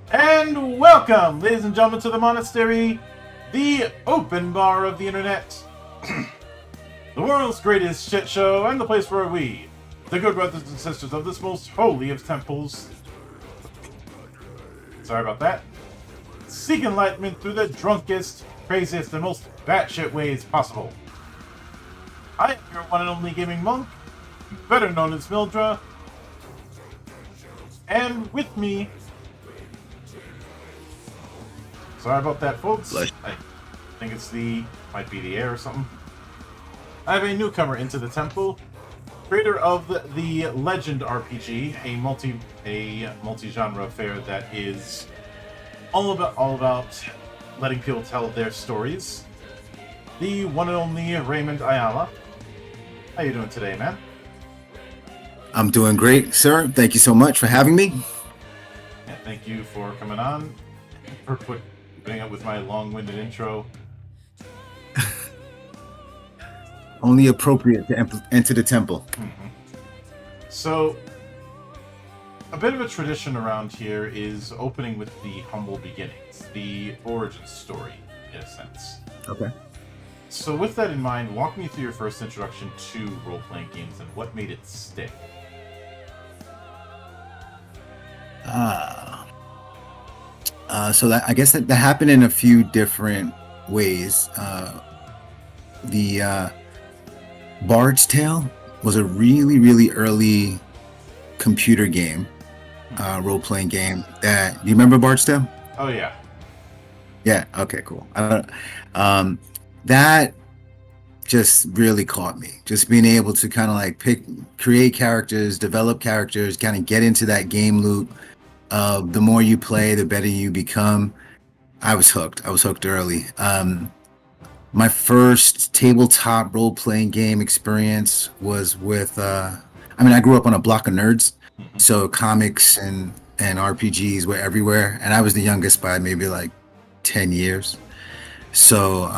And welcome, ladies and gentlemen, to the monastery, the open bar of the internet, the world's greatest shit show, and the place where we, the good brothers and sisters of this most holy of temples, sorry about that, seek enlightenment through the drunkest, craziest, and most batshit ways possible. I am your one and only gaming monk, better known as Mildra, and with me, sorry about that, folks. I think it's might be the air or something. I have a newcomer into the temple, creator of the Legend RPG, a multi-genre affair that is all about letting people tell their stories. The one and only Raymond Ayala. How you doing today, man? I'm doing great, sir. Thank you so much for having me. Yeah, thank you for coming on. For putting up with my long-winded intro. Only appropriate to enter the temple. Mm-hmm. So, a bit of a tradition around here is opening with the humble beginnings, the origin story, in a sense. Okay. So with that in mind, walk me through your first introduction to role-playing games and what made it stick. So I guess that happened in a few different ways. The Bard's Tale was a really, really early computer game, role-playing game. Do you remember Bard's Tale? Oh yeah. Yeah. Okay. Cool. That just really caught me. Just being able to kind of like create characters, develop characters, kind of get into that game loop. The more you play, the better you become. I was hooked. I was hooked early. My first tabletop role-playing game experience was with, I grew up on a block of nerds. So comics and and RPGs were everywhere, and I was the youngest by maybe like 10 years. So,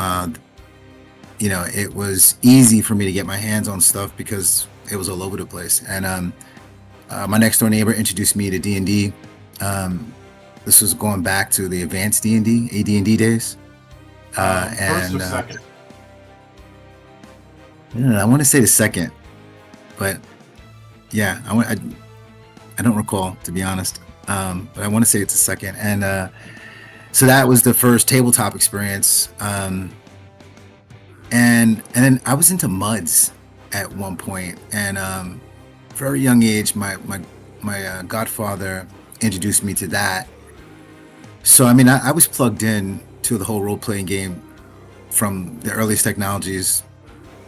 it was easy for me to get my hands on stuff because it was all over the place. And my next door neighbor introduced me to D&D. This was going back to the advanced D&D, AD&D days. First or second? I want to say the second, but yeah, I don't recall, to be honest. But I want to say it's the second. And so that was the first tabletop experience. And then I was into MUDs at one point, and very young age, my godfather introduced me to that. So I mean, I was plugged in to the whole role-playing game from the earliest technologies,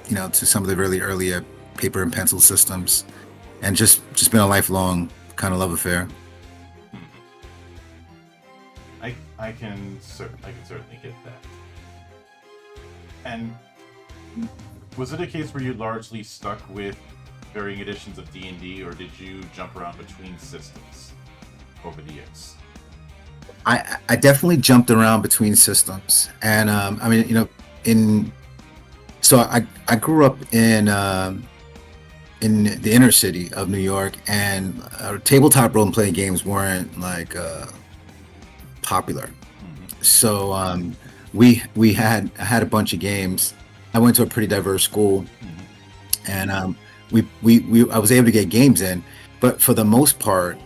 to some of the really earlier paper and pencil systems, and just been a lifelong kind of love affair. I can certainly get that. And was it a case where you largely stuck with varying editions of D&D, or did you jump around between systems over the years? I definitely jumped around between systems, and I mean, so I grew up in the inner city of New York, and tabletop role-playing games weren't like popular. So I had a bunch of games. I went to a pretty diverse school, and I was able to get games in, but for the most part,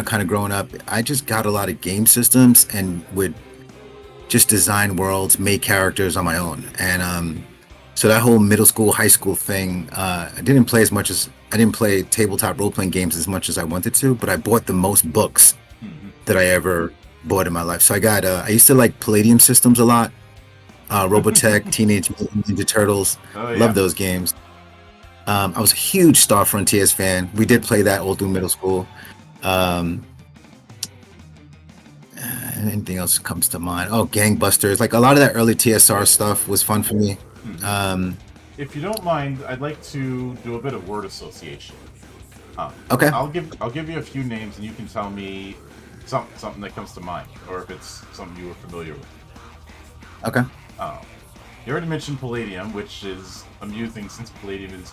kind of growing up, I just got a lot of game systems and would just design worlds, make characters on my own. And so that whole middle school, high school thing, I didn't play tabletop role-playing games as much as I wanted to, but I bought the most books that I ever bought in my life. So I used to like Palladium systems a lot. Robotech, Teenage Mutant Ninja Turtles. Oh, yeah. Love those games. I was a huge Star Frontiers fan. We did play that all through middle school. Anything else comes to mind? Oh, Gangbusters. Like a lot of that early TSR stuff was fun for me. If you don't mind, I'd like to do a bit of word association. Okay. I'll give you a few names, and you can tell me something that comes to mind, or if it's something you were familiar with. Okay. You already mentioned Palladium, which is amusing since Palladium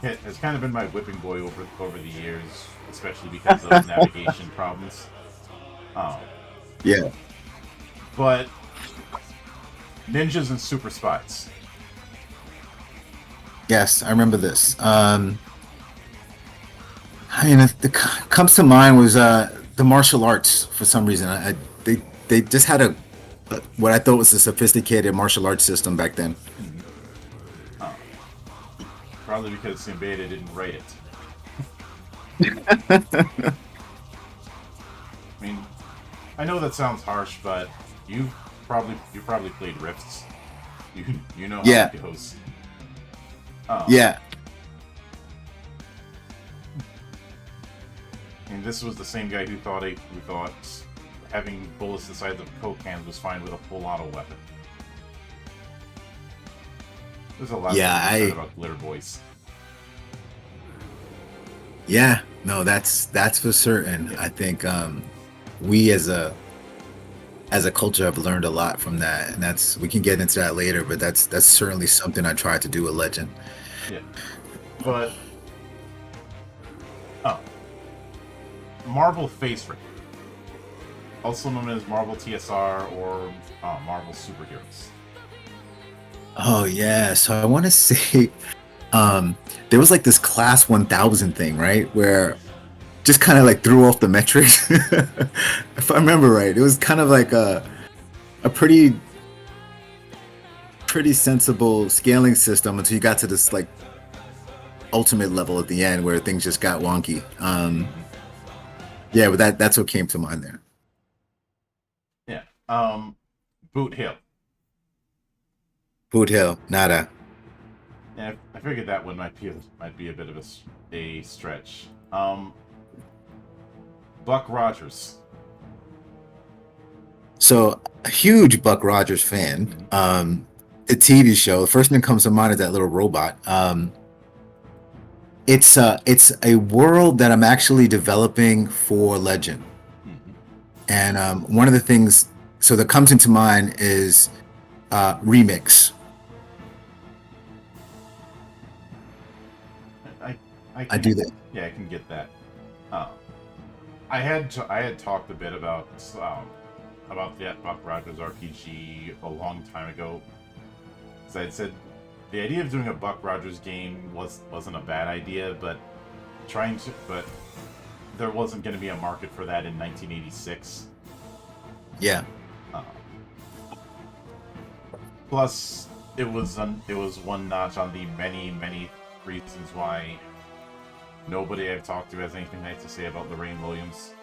has kind of been my whipping boy over the years, especially because of navigation problems. Yeah. But ninjas and super spies. Yes, I remember this. I mean, the comes to mind was the martial arts for some reason. They just had what I thought was a sophisticated martial arts system back then. Probably because Simbada didn't write it. I mean, I know that sounds harsh, but you probably played Rifts. You know how it goes. Yeah. And this was the same guy who thought having bullets the size of Coke cans was fine with a full auto weapon. There's a lot said about Glitter Boys. Yeah, no, that's for certain. Yeah. I think we as a culture have learned a lot from that, and we can get into that later. But that's certainly something I tried to do with Legend. Yeah, but Marvel Face Ring, also known as Marvel TSR or Marvel Superheroes. Oh yeah, so I want to say there was like this Class 1000 thing, right, where just kind of like threw off the metrics. If I remember right, it was kind of like a pretty sensible scaling system until you got to this like ultimate level at the end where things just got wonky. Yeah, but that's what came to mind there. Yeah. Boot Hill. Boot Hill, nada. Yeah, I figured that one might be a bit of a stretch. Buck Rogers. So, a huge Buck Rogers fan. The TV show, the first thing that comes to mind is that little robot. it's a world that I'm actually developing for Legend. Mhm. And one of the things so that comes into mind is remix. I I I do can that. yeah, I can get that. Uh, I had talked a bit about the Buck Rogers RPG a long time ago. Because I had said the idea of doing a Buck Rogers game wasn't a bad idea, but there wasn't going to be a market for that in 1986. Yeah. Uh, Plus, it was one notch on the many reasons why nobody I've talked to has anything nice to say about Lorraine Williams.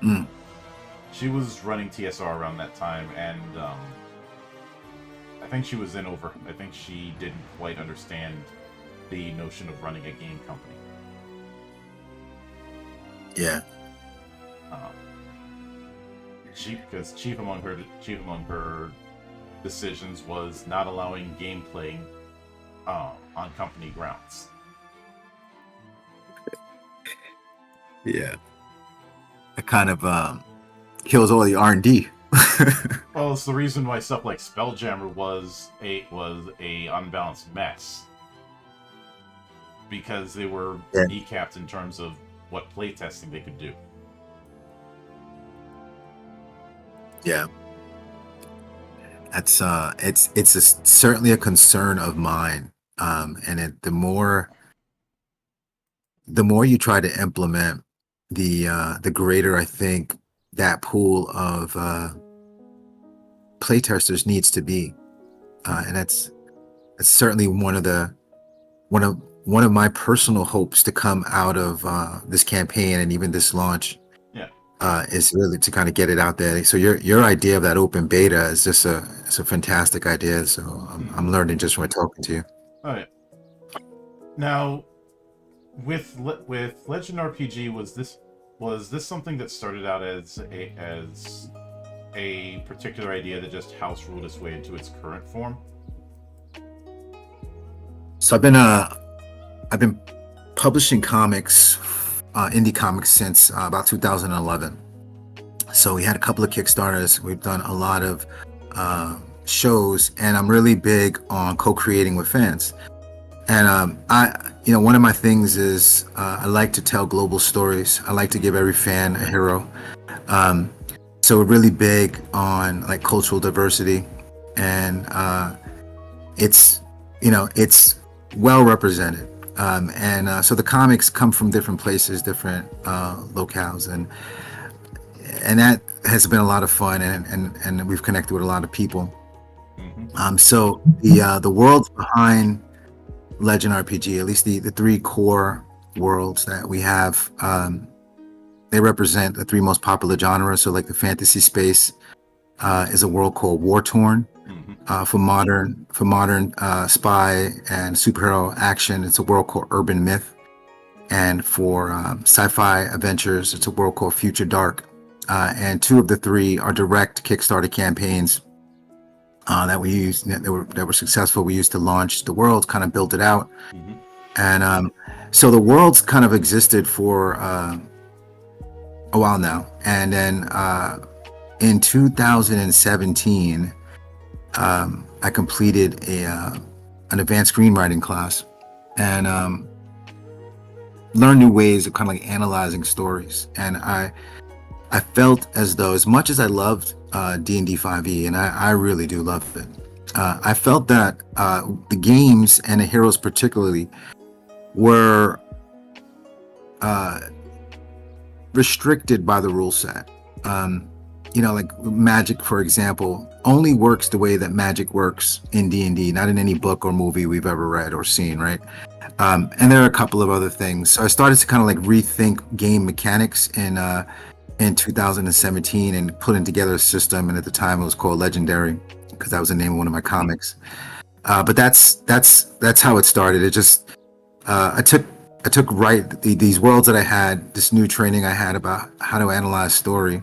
Mm. She was running TSR around that time, and I think she was in over. I think she didn't quite understand the notion of running a game company. Yeah. Um, because chief among her decisions was not allowing gameplay on company grounds. Yeah. It kind of kills all the R&D. Well, it's the reason why stuff like Spelljammer was a unbalanced mess, because they were Yeah. kneecapped in terms of what playtesting they could do. Yeah. That's certainly a concern of mine. And the more you try to implement, the greater I think that pool of playtesters needs to be. And that's certainly one of my personal hopes to come out of this campaign and even this launch. Yeah. Is really to kind of get it out there. So your idea of that open beta is just it's a fantastic idea. So I'm learning just from talking to you. All right. Now, with Legend RPG, was this something that started out as a particular idea that just house ruled its way into its current form? So I've been publishing comics, indie comics since about 2011. So we had a couple of Kickstarters. We've done a lot of shows, and I'm really big on co-creating with fans. And one of my things is I like to tell global stories. I like to give every fan a hero. So we're really big on like cultural diversity, and it's well represented. So the comics come from different places, different locales, and that has been a lot of fun, and we've connected with a lot of people. Mm-hmm. So the worlds behind Legend RPG, at least the three core worlds that we have, they represent the three most popular genres. So like the fantasy space is a world called War Torn. Mm-hmm. For modern spy and superhero action, it's a world called Urban Myth. And for sci-fi adventures, it's a world called Future Dark. And two of the three are direct Kickstarter campaigns that we used that were successful. We used to launch the world, kind of built it out, Mm-hmm. and so the world's kind of existed for a while now. And then in 2017, I completed an advanced screenwriting class and learned new ways of kind of like analyzing stories. And I felt as though, as much as I loved D&D 5e, and I really do love it, I felt that the games and the heroes particularly were restricted by the rule set. Like magic, for example, only works the way that magic works in D&D, not in any book or movie we've ever read or seen, right? And there are a couple of other things. So I started to kind of like rethink game mechanics in 2017 and putting together a system, and at the time it was called Legendary because that was the name of one of my comics. But that's how it started. It just I took these worlds that I had, this new training I had about how to analyze story,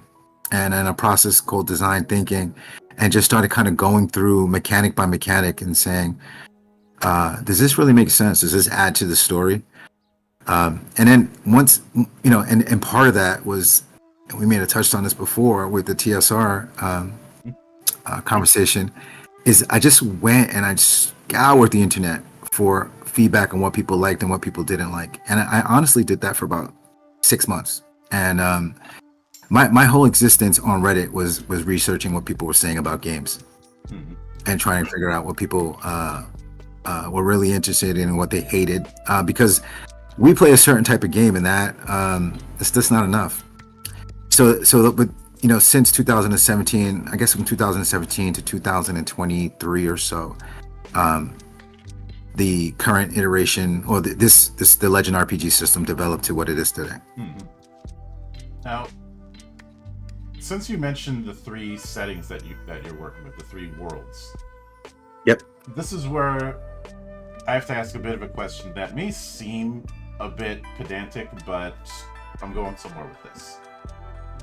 and then a process called design thinking, and just started kind of going through mechanic by mechanic and saying, does this really make sense? Does this add to the story? And then once, and part of that was, we may have touched on this before with the TSR conversation, is I just went and I scoured the internet for feedback on what people liked and what people didn't like. And I honestly did that for about 6 months. And my whole existence on Reddit was researching what people were saying about games and trying to figure out what people were really interested in and what they hated. Because we play a certain type of game, and that it's just not enough. But since 2017, I guess from 2017 to 2023 or so, the current iteration, or the Legend RPG system developed to what it is today. Now, since you mentioned the 3 settings that you're working with, the 3 worlds. Yep. This is where I have to ask a bit of a question that may seem a bit pedantic, but I'm going somewhere with this.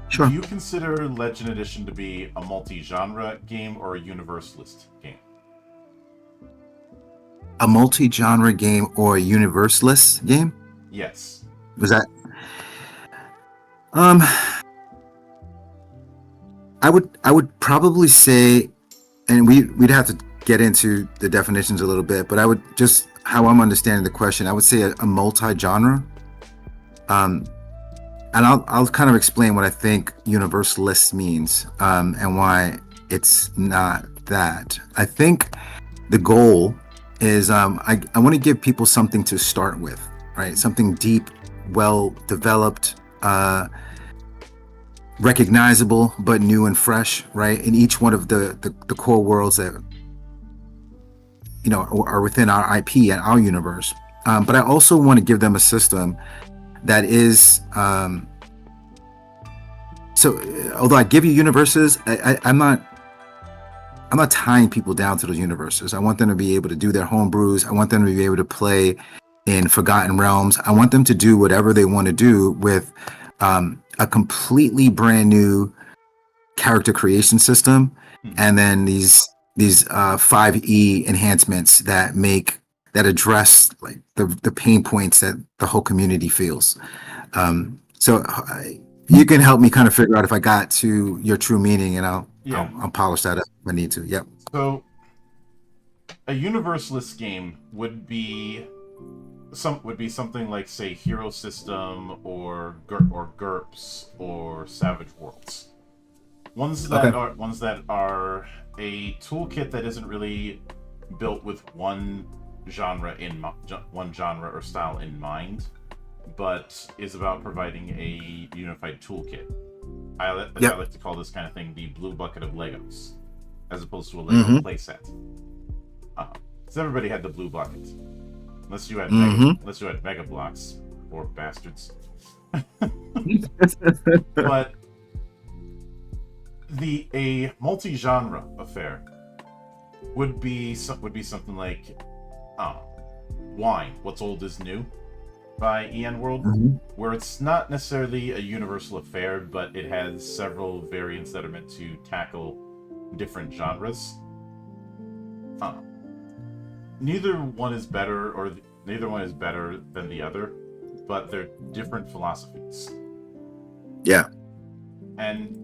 Sure. Do you consider Legend Edition to be a multi-genre game or a universalist game? A multi-genre game or a universalist game? Yes. Was that? I would probably say, and we'd have to get into the definitions a little bit, but I would just, how I'm understanding the question, I would say a multi-genre. And I'll kind of explain what I think universalist means, and why it's not that. I think the goal is, I want to give people something to start with, right? Something deep, well developed, recognizable, but new and fresh, right? In each one of the core worlds that are within our IP and our universe. But I also want to give them a system that is, so although I give you universes, I'm not tying people down to those universes. I want them to be able to do their home brews. I want them to be able to play in Forgotten Realms. I want them to do whatever they want to do with a completely brand new character creation system, and then these 5E enhancements that address like the pain points that the whole community feels. So you can help me kind of figure out if I got to your true meaning, and I'll polish that up if I need to. Yep. So a universalist game would be something like, say, Hero System or GURPS or Savage Worlds. Ones that are a toolkit that isn't really built with one genre or style in mind, but is about providing a unified toolkit. I like to call this kind of thing the blue bucket of Legos, as opposed to a Lego playset. Because everybody had the blue bucket, unless you had Mega Blocks, or bastards. But a multi-genre affair would be something like Wine, What's Old is New by EN World, where it's not necessarily a universal affair, but it has several variants that are meant to tackle different genres. Neither one is better than the other, but they're different philosophies. Yeah. And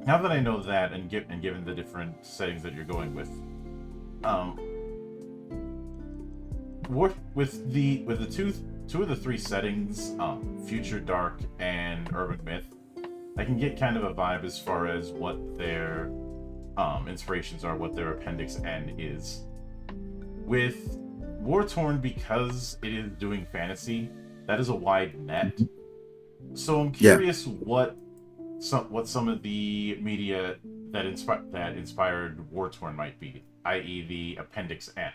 now that I know that, and given the different settings that you're going with, with the two of the 3 settings, Future Dark and Urban Myth, I can get kind of a vibe as far as what their inspirations are, what their Appendix N is. With War Torn, because it is doing fantasy, that is a wide net. So I'm curious what some of the media that inspired War Torn might be, i.e. the Appendix N.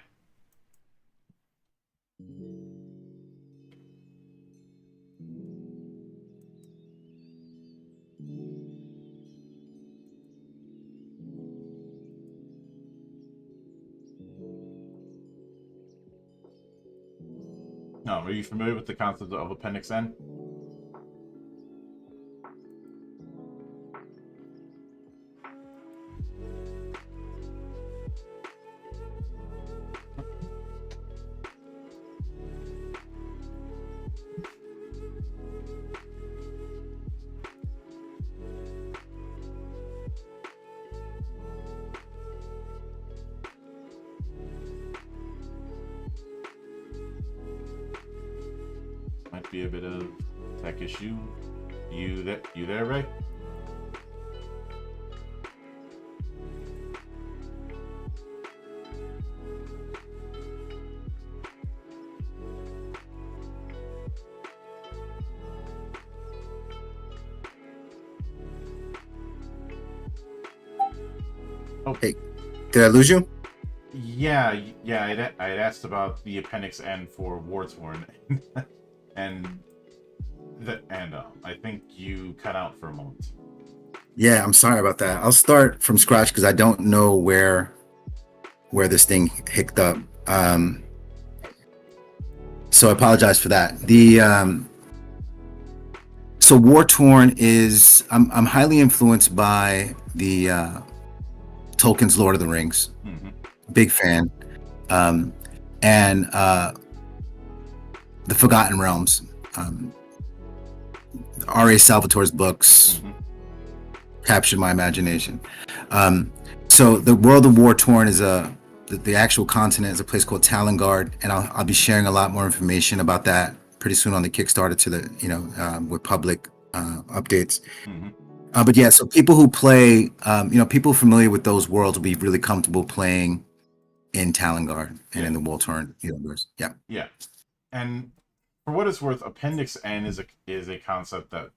No, are you familiar with the concept of Appendix N? be a bit of tech issue. You there, Ray? Oh, hey, did I lose you? Yeah. I'd asked about the Appendix N for War Torn, and I think you cut out for a moment. Yeah, I'm sorry about that. I'll start from scratch because I don't know where this thing hicked up. So I apologize for that. So War Torn is I'm highly influenced by the Tolkien's Lord of the Rings. Mm-hmm. Big fan. And the Forgotten Realms. R.A. Salvatore's books captured my imagination. So the world of War Torn is the actual continent is a place called Talengard, and I'll be sharing a lot more information about that pretty soon on the Kickstarter to the with public updates. But yeah, so people who play, people familiar with those worlds will be really comfortable playing in Talengard and in the War Torn universe. Yeah. Yeah, and for what it's worth, Appendix N is a concept that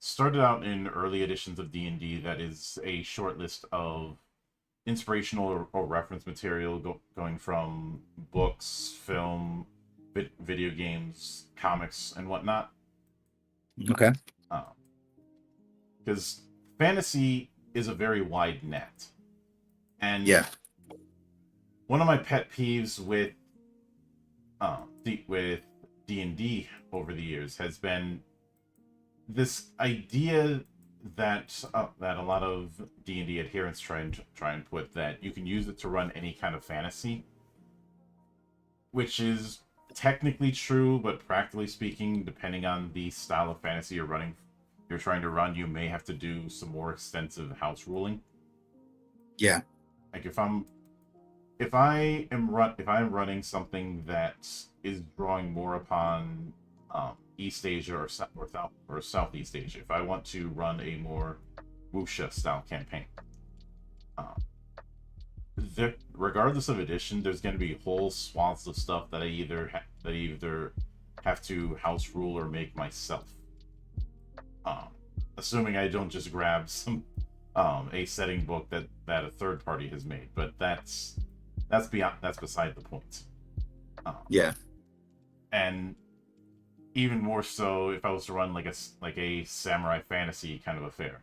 started out in early editions of D&D. That is a short list of inspirational or reference material going from books, film, video games, comics, and whatnot. Okay. Because fantasy is a very wide net, and one of my pet peeves with D&D over the years has been this idea that a lot of D&D adherents try and put, that you can use it to run any kind of fantasy, which is technically true, but practically speaking, depending on the style of fantasy you're trying to run, you may have to do some more extensive house ruling. Yeah. Like if I am running something that is drawing more upon East Asia or Southeast Asia, if I want to run a more wuxia style campaign, regardless of edition, there's going to be whole swaths of stuff that I either have to house rule or make myself. Assuming I don't just grab some a setting book that a third party has made, but that's beside the point. And even more so if I was to run like a samurai fantasy kind of affair,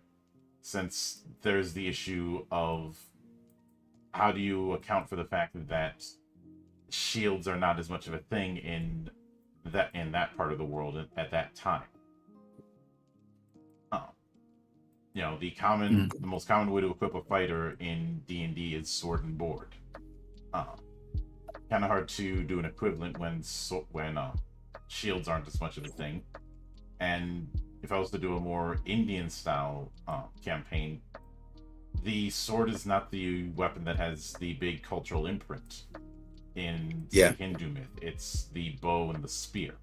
since there's the issue of how do you account for the fact that shields are not as much of a thing in that part of the world at that time. The most common way to equip a fighter in D&D is sword and board. Kind of hard to do an equivalent when shields aren't as much of a thing. And if I was to do a more Indian style campaign, the sword is not the weapon that has the big cultural imprint in the Hindu myth. It's the bow and the spear.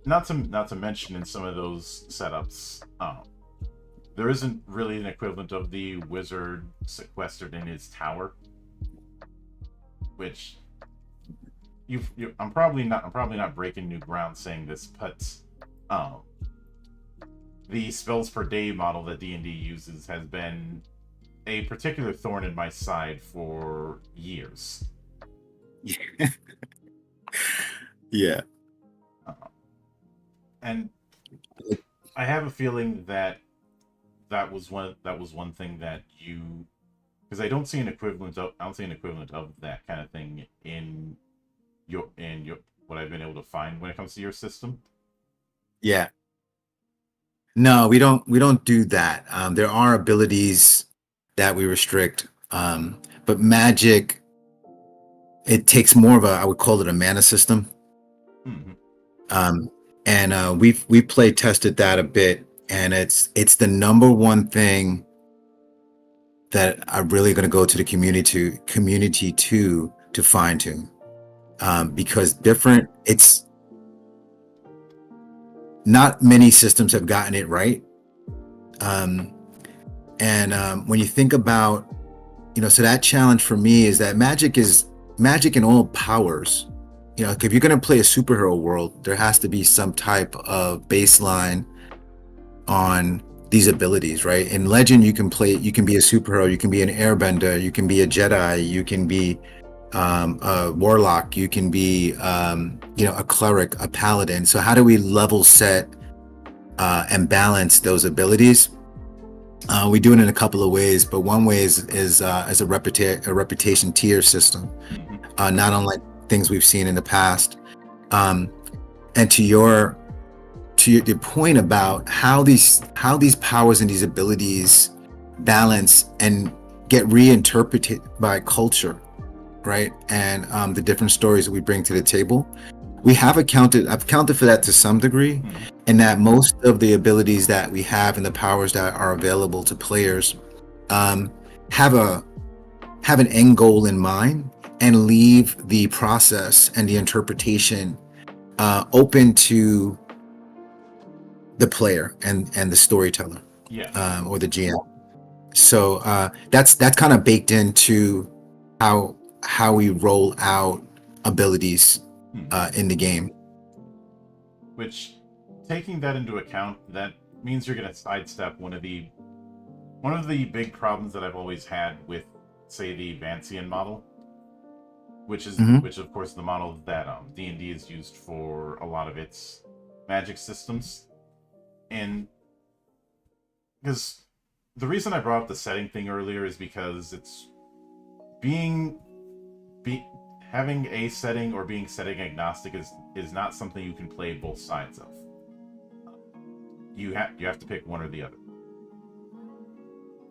Not to mention, in some of those setups, there isn't really an equivalent of the wizard sequestered in his tower, which I'm probably not breaking new ground saying this, but the spells per day model that D&D uses has been a particular thorn in my side for years. Yeah. And I have a feeling that was one thing that because I don't see an equivalent of that kind of thing in your what I've been able to find when it comes to your system. Yeah. No, we don't do that. There are abilities that we restrict, but magic, it takes more of I would call it a mana system. And we play tested that a bit, and it's the number one thing that I'm really going to go to the community to fine tune. because it's not many systems have gotten it right. When you think about, so that challenge for me is that magic in all powers. If you're going to play a superhero world, there has to be some type of baseline on these abilities, right? In Legend, you can be a superhero, you can be an airbender, you can be a Jedi, you can be a warlock, you can be a cleric, a paladin. So how do we level set and balance those abilities? We do it in a couple of ways, but one way is as a reputation tier system, not unlike things we've seen in the past. And to the point about how these powers and these abilities balance and get reinterpreted by culture, right? And the different stories that we bring to the table. I've accounted for that to some degree, and that most of the abilities that we have and the powers that are available to players have an end goal in mind, and leave the process and the interpretation open to the player and the storyteller, or the GM. So that's kind of baked into how we roll out abilities in the game. Which, taking that into account, that means you're going to sidestep one of the big problems that I've always had with, say, the Vancian model, which of course the model that D&D is used for a lot of its magic systems. And because the reason I brought up the setting thing earlier is because it's having a setting or being setting agnostic is not something you can play both sides of. You have to pick one or the other.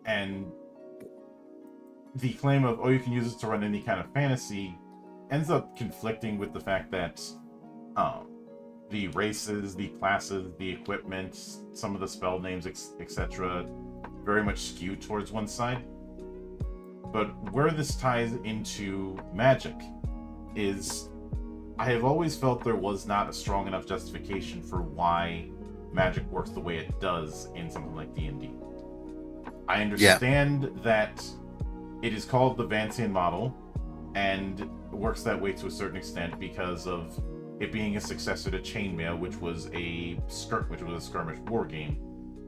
And the claim of, you can use it to run any kind of fantasy ends up conflicting with the fact that the races, the classes, the equipment, some of the spell names, etc., very much skew towards one side. But where this ties into magic is, I have always felt there was not a strong enough justification for why magic works the way it does in something like D&D. I understand that it is called the Vancian model, and works that way to a certain extent because of it being a successor to Chainmail, which was a skirmish war game,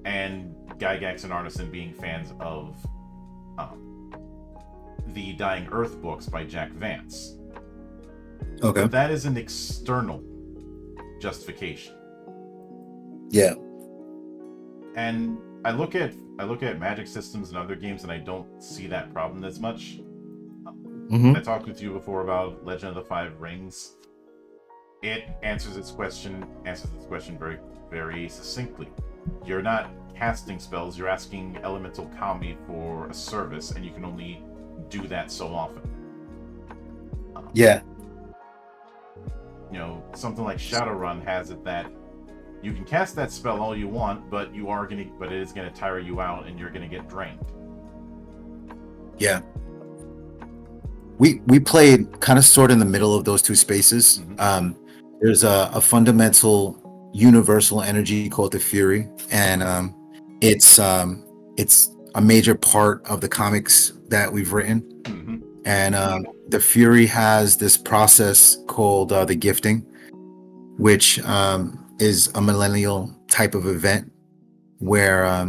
and Gygax and Arneson being fans of the Dying Earth books by Jack Vance. Okay. But that is an external justification. Yeah. And I look at magic systems and other games, and I don't see that problem as much. I talked with you before about Legend of the Five Rings. It answers its question very, very succinctly. You're not casting spells, you're asking elemental kami for a service, and you can only do that so often. Something like Shadowrun has it that you can cast that spell all you want, but it is gonna tire you out, and you're gonna get drained. Yeah. We played kind of sort of in the middle of those two spaces. There's a fundamental universal energy called the Fury, and it's a major part of the comics that we've written. And the Fury has this process called the gifting, which is a millennial type of event where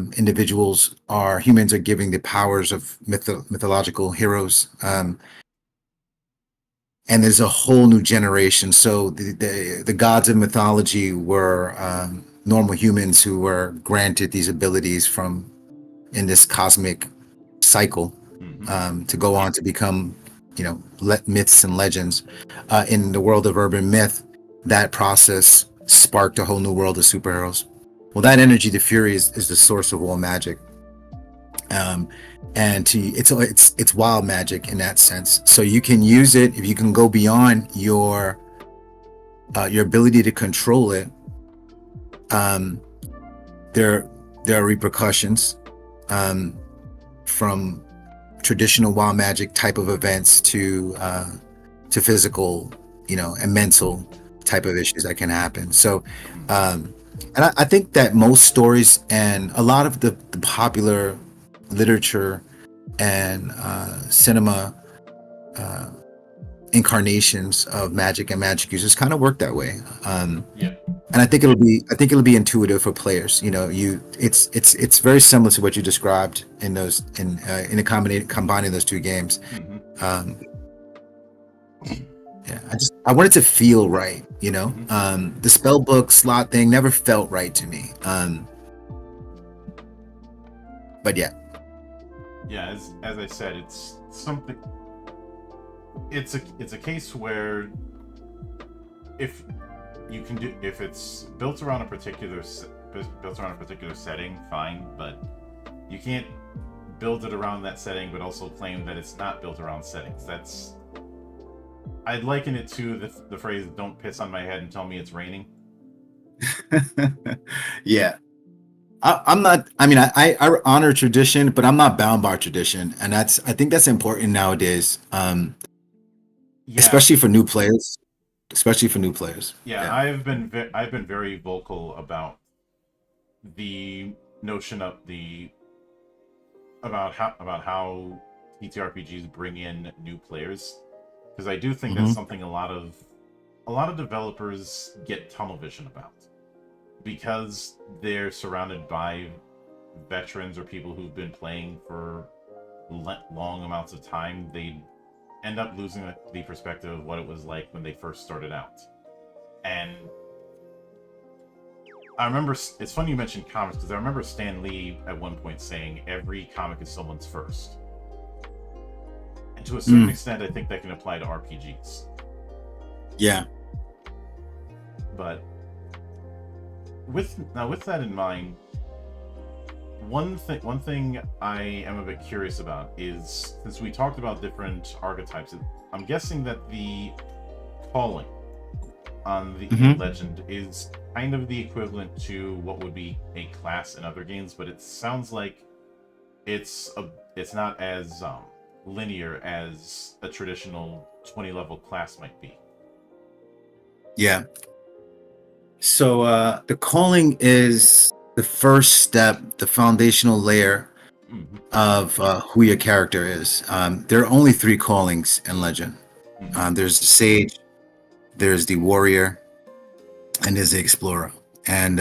humans are giving the powers of mythological heroes. And there's a whole new generation. So the gods of mythology were normal humans who were granted these abilities in this cosmic cycle to go on to become, myths and legends. In the world of urban myth, that process sparked a whole new world of superheroes. Well, that energy, the Fury, is the source of all magic. It's wild magic in that sense. So you can use it if you can go beyond your ability to control it. There are repercussions from traditional wild magic type of events to physical and mental type of issues that can happen. So, and I think that most stories and a lot of the popular literature and cinema incarnations of magic and magic users kind of work that way. Yeah. And I think it'll be intuitive for players. It's very similar to what you described in combining those two games. Um, yeah, I want it to feel right. The spell book slot thing never felt right to me. But yeah. Yeah, as I said, it's something. It's a case where if it's built around a particular setting, fine, but you can't build it around that setting, but also claim that it's not built around settings. I'd liken it to the phrase "Don't piss on my head and tell me it's raining." Yeah. I'm not. I mean, I honor tradition, but I'm not bound by tradition, and I think that's important nowadays, Yeah. especially for new players. Especially for new players. Yeah, I've been very vocal about the notion of about how TTRPGs bring in new players, because I do think that's something a lot of developers get tunnel vision about, because they're surrounded by veterans or people who've been playing for long amounts of time. They end up losing the perspective of what it was like when they first started out. And I remember, it's funny you mentioned comics, because I remember Stan Lee at one point saying every comic is someone's first. And to a certain extent, I think that can apply to RPGs. Yeah. But with that in mind, one thing I am a bit curious about is, since we talked about different archetypes, I'm guessing that the calling on the legend is kind of the equivalent to what would be a class in other games, but it sounds like it's not as linear as a traditional 20 level class might be. Yeah. So the calling is the first step, the foundational layer of who your character is. There are only 3 callings in Legend. There's the Sage, there's the Warrior, and there's the Explorer. And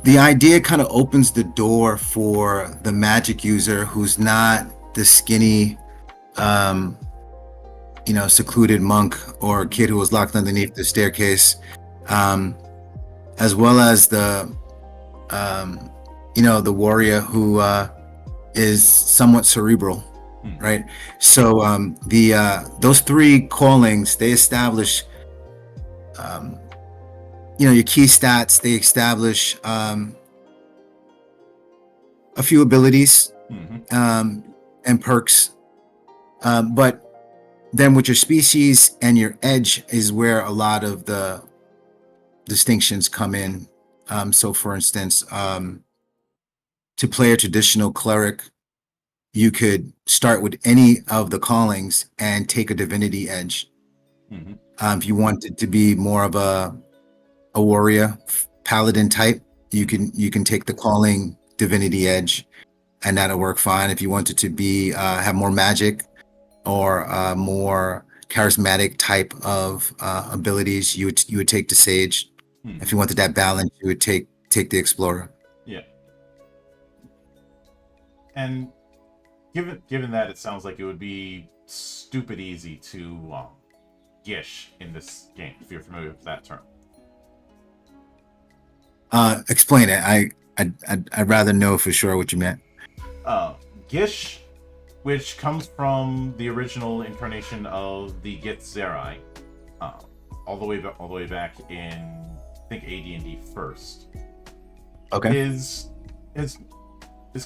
the idea kind of opens the door for the magic user who's not the skinny, secluded monk or kid who was locked underneath the staircase, as well as the warrior who is somewhat cerebral, right? So those 3 callings, they establish your key stats. They establish a few abilities and perks, but then with your species and your edge is where a lot of the distinctions come in. So for instance, to play a traditional cleric, you could start with any of the callings and take a divinity edge. If you wanted to be more of a warrior paladin type, you can take the calling divinity edge, and that'll work fine. If you wanted to be have more magic or more charismatic type of abilities, you would take the Sage. If you wanted that balance, you would take the Explorer. Yeah. And given that, it sounds like it would be stupid easy to gish in this game, if you're familiar with that term. Explain it. I'd rather know for sure what you meant. Gish, which comes from the original incarnation of the Gith Zerai, all the way back in, I think, AD&D first. Okay. Is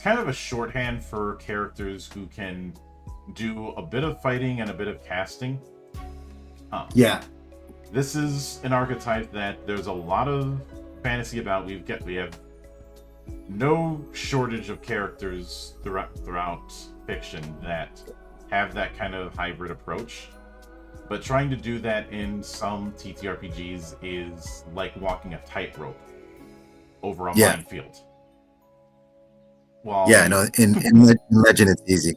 kind of a shorthand for characters who can do a bit of fighting and a bit of casting. Yeah. This is an archetype that there's a lot of fantasy about. We have no shortage of characters throughout fiction that have that kind of hybrid approach. But trying to do that in some TTRPGs is like walking a tightrope over a Yeah. minefield. While Yeah, the no, in Legend it's easy.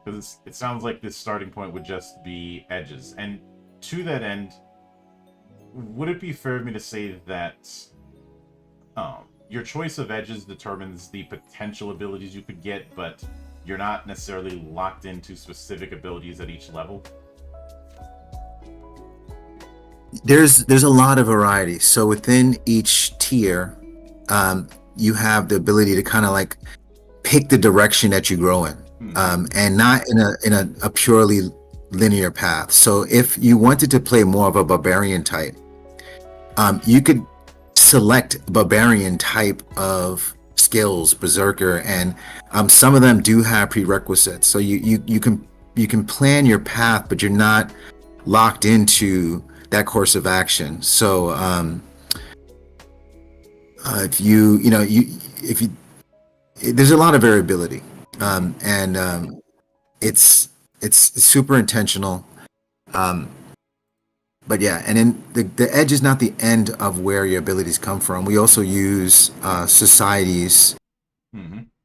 Because it sounds like this starting point would just be edges. And to that end, would it be fair of me to say that your choice of edges determines the potential abilities you could get, but you're not necessarily locked into specific abilities at each level? There's a lot of variety. So within each tier, you have the ability to kind of like pick the direction that you grow in, and not in a purely linear path. So if you wanted to play more of a barbarian type, you could select barbarian type of skills, berserker, and some of them do have prerequisites. So you can plan your path, but you're not locked into that course of action. So if you there's a lot of variability, and it's super intentional. But yeah, and then the edge is not the end of where your abilities come from. We also use societies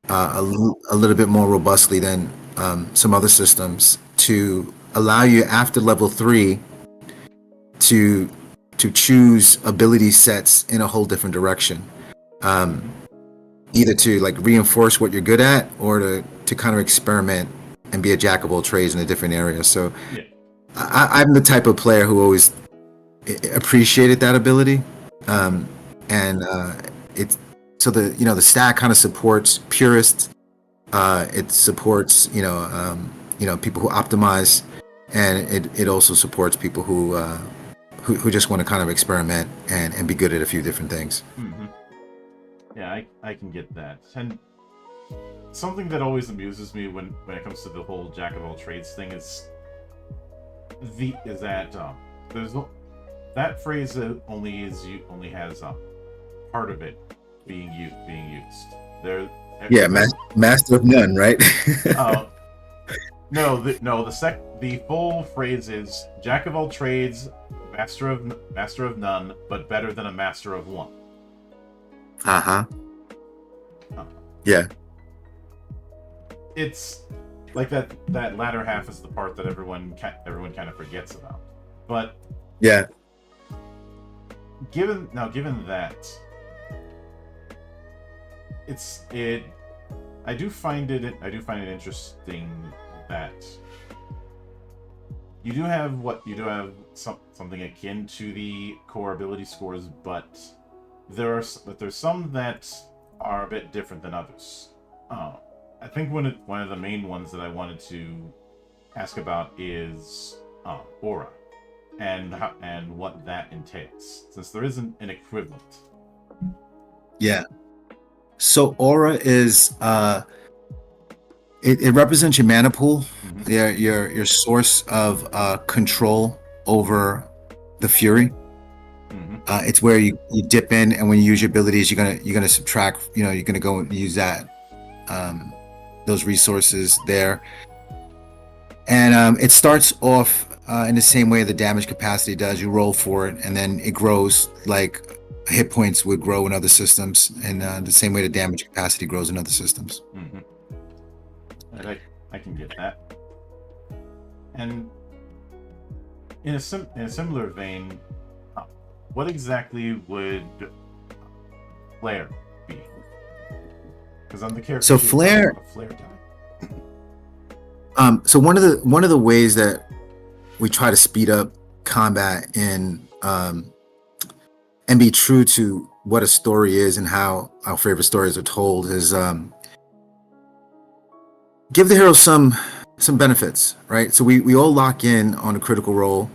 a little bit more robustly than some other systems to allow you after level 3 to choose ability sets in a whole different direction, either to like reinforce what you're good at or to kind of experiment and be a jack of all trades in a different area. So Yeah. I'm the type of player who always appreciated that ability, and it's so the stack kind of supports purists. It supports people who optimize, and it also supports people who just want to kind of experiment and be good at a few different things. Yeah, I can get that. And something that always amuses me when it comes to the whole jack of all trades thing is that there's that phrase only has part of it being used. Yeah, master of none, right? The full phrase is jack of all trades, master of none, but better than a master of one. Yeah. It's like that latter half is the part that everyone kind of forgets about. But yeah, given that, I do find it interesting that you do have something akin to the core ability scores, but there's some that are a bit different than others. I think one of the main ones that I wanted to ask about is aura and what that entails, since there isn't an equivalent. Yeah. So aura is it represents your mana pool, your source of control over the fury. It's where you dip in, and when you use your abilities, you're gonna subtract. You're gonna go and use that those resources there, and it starts off in the same way the damage capacity does. You roll for it, and then it grows like hit points would grow in other systems, and the same way the damage capacity grows in other systems. I can get that. And in a similar vein, what exactly would flare be? Because I'm the character. So flare die. So one of the ways that we try to speed up combat and be true to what a story is and how our favorite stories are told is give the hero some benefits, right? So we all lock in on a critical roll,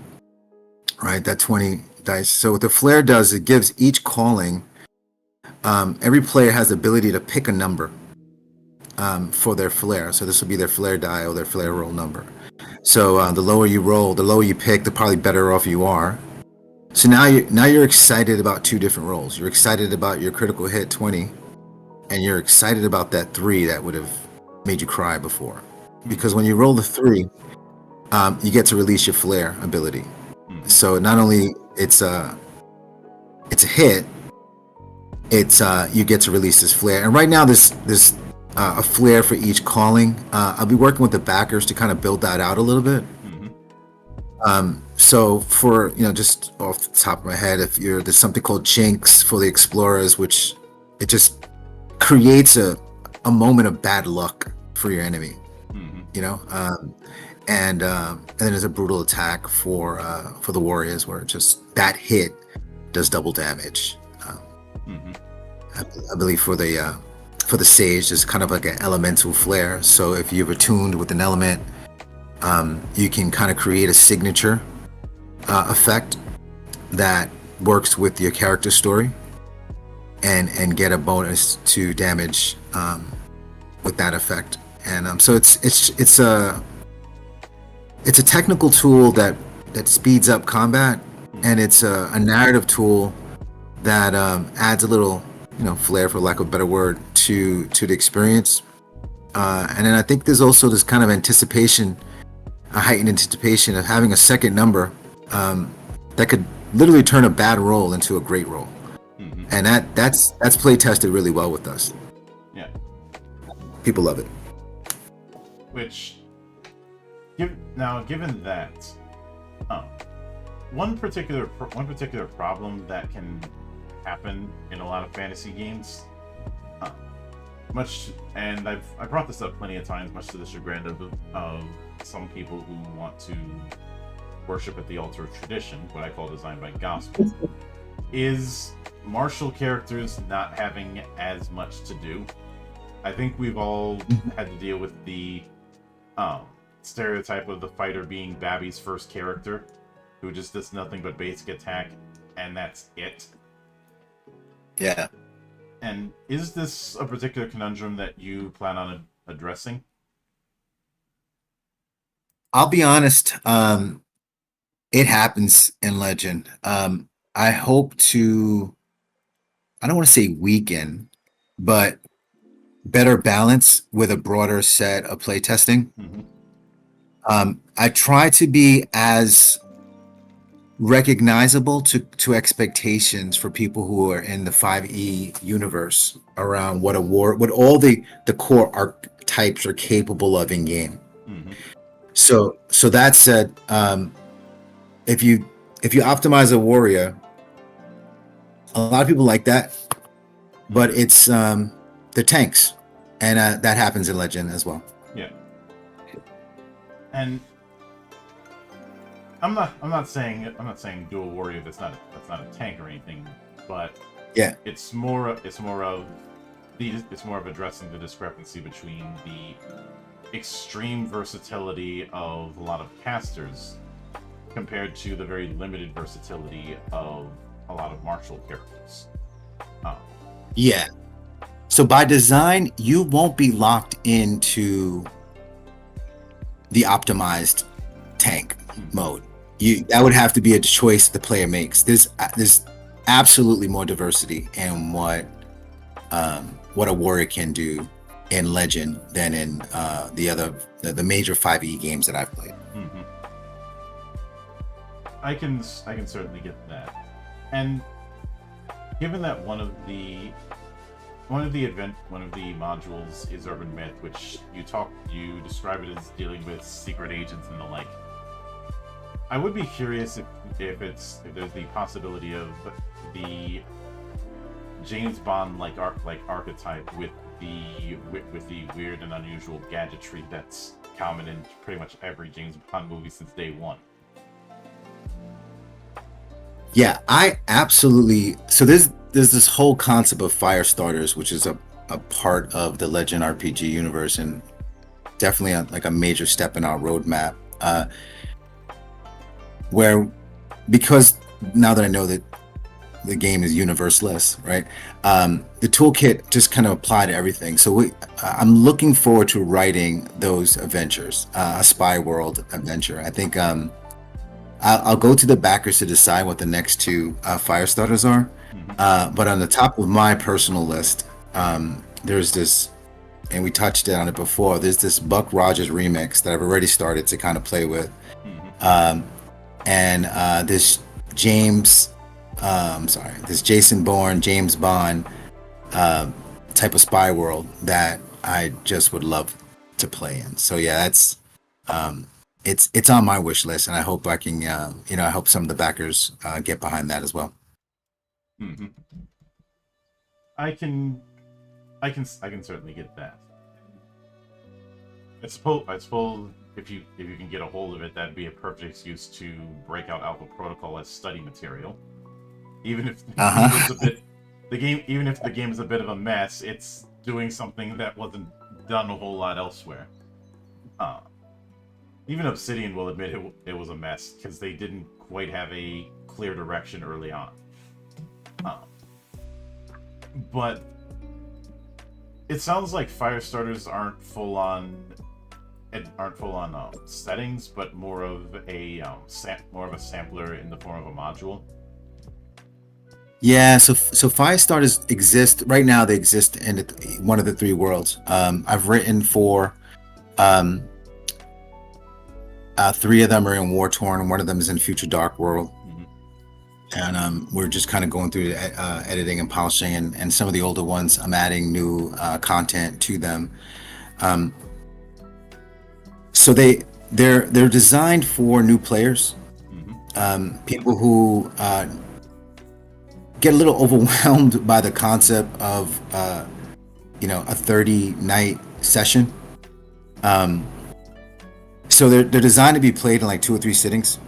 right? That 20 dice. So what the flare does, it gives each calling, every player has the ability to pick a number for their flare. So this will be their flare die or their flare roll number. So the lower you roll, the lower you pick, the probably better off you are. So now you're excited about two different rolls. You're excited about your critical hit 20, and you're excited about that 3 that would have made you cry before. Because when you roll the 3, you get to release your flare ability. Mhm. So not only it's a hit, it's you get to release this flare. And right now there's a flare for each calling. I'll be working with the backers to kind of build that out a little bit. Mhm. So for just off the top of my head, there's something called Jinx for the explorers, which it just creates a moment of bad luck for your enemy. Mhm. And then there's a brutal attack for the warriors, where just that hit does double damage. Mhm. I believe for the sage, there's kind of like an elemental flare. So if you're attuned with an element, you can kind of create a signature effect that works with your character story, and get a bonus to damage with that effect. And so it's a technical tool that speeds up combat, and it's a narrative tool that adds a little flair, for lack of a better word, to the experience. And then I think there's also this kind of anticipation, a heightened anticipation of having a second number that could literally turn a bad roll into a great roll. Mhm. And that's play tested really well with us. Yeah. People love it. Which, given that, one particular problem that can happen in a lot of fantasy games, and I brought this up plenty of times, much to the chagrin of some people who want to worship at the altar of tradition, what I call design by gospel, is martial characters not having as much to do. I think we've all had to deal with the stereotype of the fighter being Babby's first character, who just does nothing but basic attack, and that's it. Yeah. And is this a particular conundrum that you plan on addressing? I'll be honest. It happens in Legend. I hope to, I don't want to say weaken, but better balance with a broader set of playtesting. Mm-hmm. I try to be as recognizable to expectations for people who are in the 5e universe around what all the core archetypes are capable of in game. Mm-hmm. So that said, if you optimize a warrior, a lot of people like that, but it's the tanks, and that happens in Legend as well. Yeah. And I'm not saying do a warrior that's not a tank or anything, but yeah, it's more of addressing the discrepancy between the extreme versatility of a lot of casters compared to the very limited versatility of a lot of martial characters. Yeah. So by design, you won't be locked into the optimized tank mode. That would have to be a choice the player makes. There's absolutely more diversity in what a warrior can do in Legend than in the major 5e games that I've played. Mm-hmm. I can certainly get that. And given that one of the modules is Urban Myth, which you describe it as dealing with secret agents and the like, I would be curious if there's the possibility of the James Bond like archetype with the weird and unusual gadgetry that's common in pretty much every James Bond movie since day one. Yeah, I absolutely. So there's this whole concept of fire starters, which is a part of the Legend RPG universe, and definitely a major step in our roadmap. Where, because now that I know that the game is universeless, right? The toolkit just kind of apply to everything. So I'm looking forward to writing those adventures, a spy world adventure. I think I'll go to the backers to decide what the next two fire starters are. Mm-hmm. But on the top of my personal list, there's this and we touched on it before. There's this Buck Rogers remix that I've already started to kind of play with, um, and this James, sorry, this Jason Bourne, James Bond uh, type of spy world that I just would love to play in. So yeah, that's um, it's on my wish list, and I hope I can, I hope some of the backers get behind that as well. Mm-hmm. I can certainly get that. I suppose if you can get a hold of it, that'd be a perfect excuse to break out Alpha Protocol as study material. Even if the game is a bit, even if the game is a bit of a mess, it's doing something that wasn't done a whole lot elsewhere. Even Obsidian will admit it was a mess because they didn't quite have a clear direction early on. But it sounds like Firestarters aren't full on settings, but more of a sampler in the form of a module. Yeah, so Firestarters exist right now. They exist in one of the three worlds. I've written for three of them are in War Torn, and one of them is in Future Dark World. And we're just kind of going through editing and polishing, and some of the older ones, I'm adding new content to them. So they're designed for new players, people who get a little overwhelmed by the concept of a 30-night session. So they're designed to be played in like 2 or 3 sittings,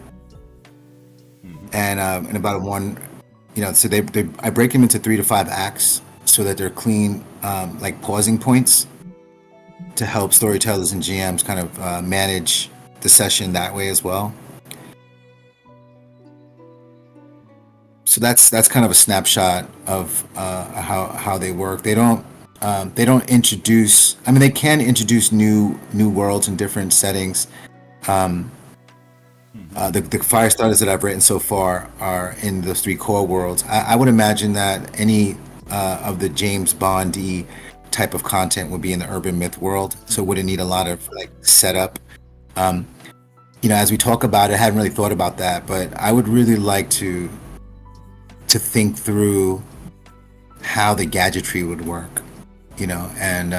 and in about one, so I break them into 3 to 5 acts so that they're clean, like pausing points to help storytellers and GMs kind of manage the session that way as well. So that's kind of a snapshot of how they work. They don't introduce. I mean, they can introduce new worlds and different settings. The Firestarters that I've written so far are in those 3 core worlds. I would imagine that any of the James Bond-y type of content would be in the urban myth world, so wouldn't need a lot of like setup. As we talk about it, I hadn't really thought about that, but I would really like to think through how the gadgetry would work, and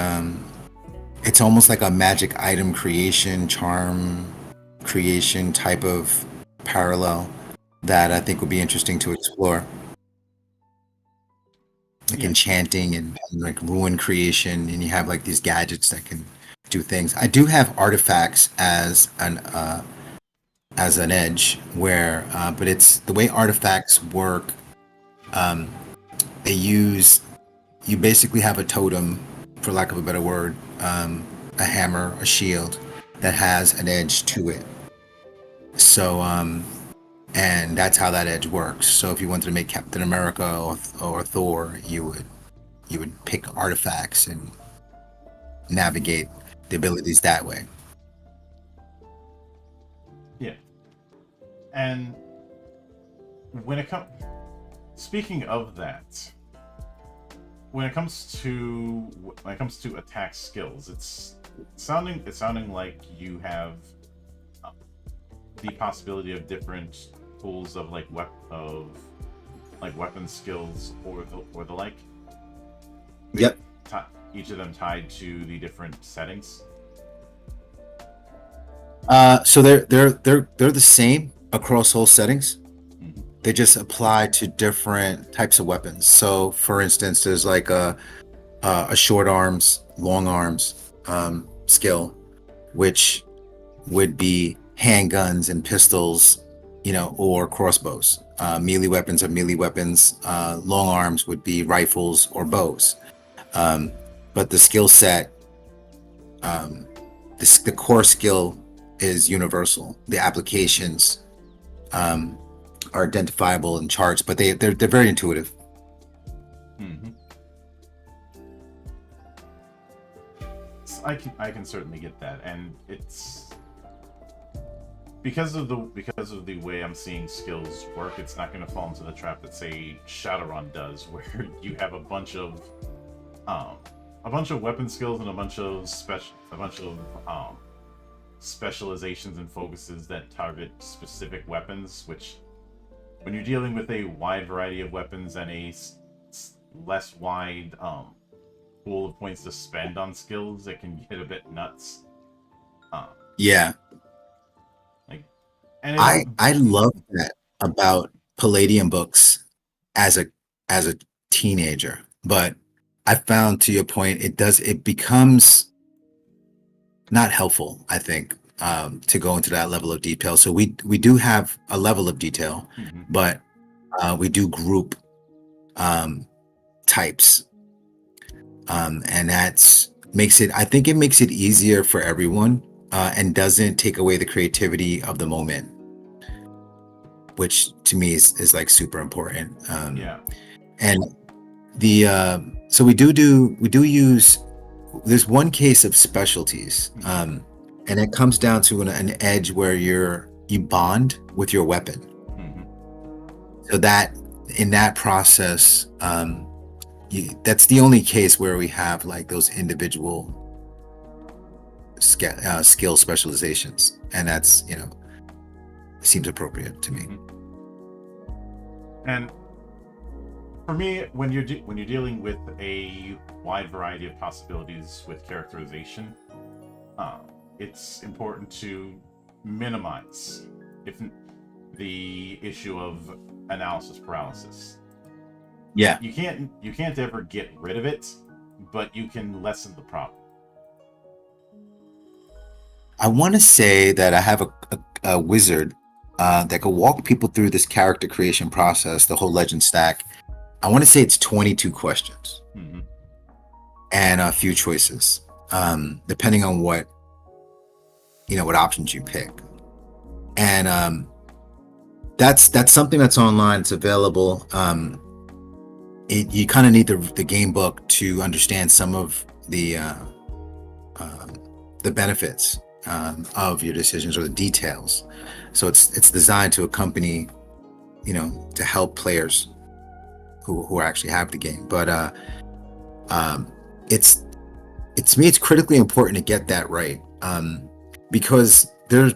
it's almost like a magic item creation, charm creation type of parallel that I think would be interesting to explore. Like enchanting and like ruin creation, and you have like these gadgets that can do things. I do have artifacts as an edge where, but it's the way artifacts work. You basically have a totem, for lack of a better word, a hammer, a shield that has an edge to it. So, and that's how that edge works. So if you wanted to make Captain America or Thor, you would pick artifacts and navigate the abilities that way. Yeah. And speaking of that, when it comes to attack skills, it's sounding like you have the possibility of different pools of weapon skills or the like. Yep. Each of them tied to the different settings. So they're the same across all settings. They just apply to different types of weapons. So, for instance, there's like a short arms, long arms skill, which would be handguns and pistols, or crossbows. Melee weapons are melee weapons. Long arms would be rifles or bows. But the skill set, the core skill is universal. The applications are identifiable in charts, but they're very intuitive. I can certainly get that, and it's because of the way I'm seeing skills work. It's not going to fall into the trap that say Shadowrun does, where you have a bunch of a bunch of weapon skills and a bunch of specializations and focuses that target specific weapons, which when you're dealing with a wide variety of weapons and a less wide pool of points to spend on skills, it can get a bit nuts. Yeah. Like, and I love that about Palladium books as a teenager, but I found, to your point, it becomes not helpful, I think, to go into that level of detail. So we do have a level of detail, but we do group types, and I think it makes it easier for everyone, and doesn't take away the creativity of the moment, which to me is like super important. And so we do use, there's one case of specialties, and it comes down to an edge where you bond with your weapon. So that in that process, that's the only case where we have like those individual skill specializations, and that's, seems appropriate to me. And for me, when you're dealing with a wide variety of possibilities with characterization, it's important to minimize the issue of analysis paralysis. Yeah, you can't ever get rid of it, but you can lessen the problem. I want to say that I have a wizard that could walk people through this character creation process, the whole legend stack. I want to say it's 22 questions and a few choices, depending on what options you pick. And that's something that's online. It's available. You kind of need the game book to understand some of the benefits of your decisions, or the details. So it's designed to accompany, to help players who actually have the game. But it's critically important to get that right, because there's